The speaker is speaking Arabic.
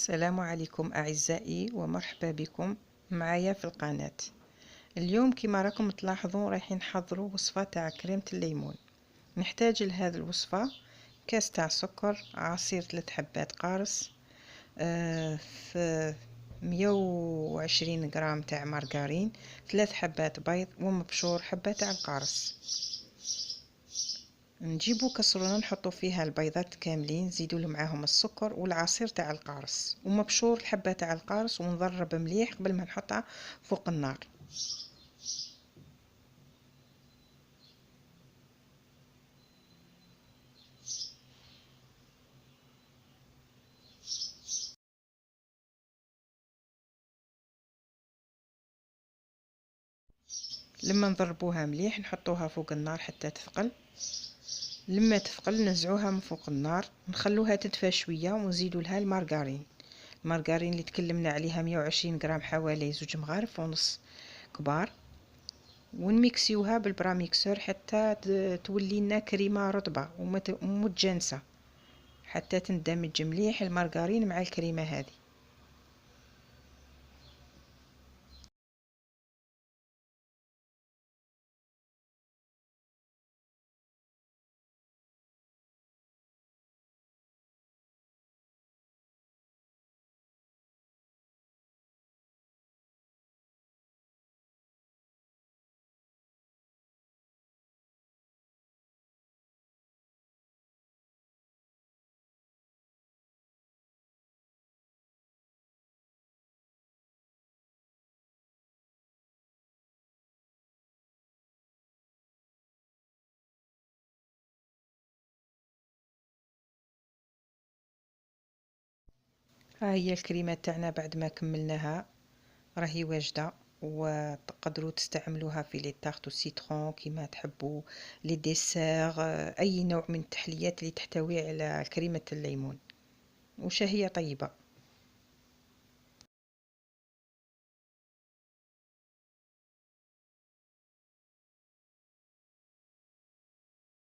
السلام عليكم أعزائي ومرحبا بكم معايا في القناة. اليوم كما راكم تلاحظوا رايحين نحضروا وصفة تاع كريمة الليمون. نحتاج لهذه الوصفة كاس تاع سكر، عصير 3 حبات قارص، في 120 غرام تاع مارغرين، 3 حبات بيض ومبشور حبة تاع القارص. نجيبو كسرونه نحطو فيها البيضات كاملين، نزيدو معاهم السكر والعصير تاع القارص ومبشور الحبه تاع القارص، ونضرب مليح قبل ما نحطها فوق النار. لما نضربوها مليح نحطوها فوق النار حتى تثقل. لما تثقل نزعوها من فوق النار، نخلوها تدفى شويه ونزيدو لها المارغرين اللي تكلمنا عليها 120 غرام، حوالي 2 مغارف ونص كبار، ونميكسيوها بالبراميكسور حتى تولي لنا كريمه رطبه ومتجانسه، حتى تندمج مليح المارغرين مع الكريمه هذه. ها هي الكريمه تاعنا بعد ما كملناها، راهي واجده، وتقدروا تستعملوها في لي تارت سيترون كيما تحبوا، لي ديسير، اي نوع من التحليات اللي تحتوي على كريمه الليمون، وشهيه طيبه.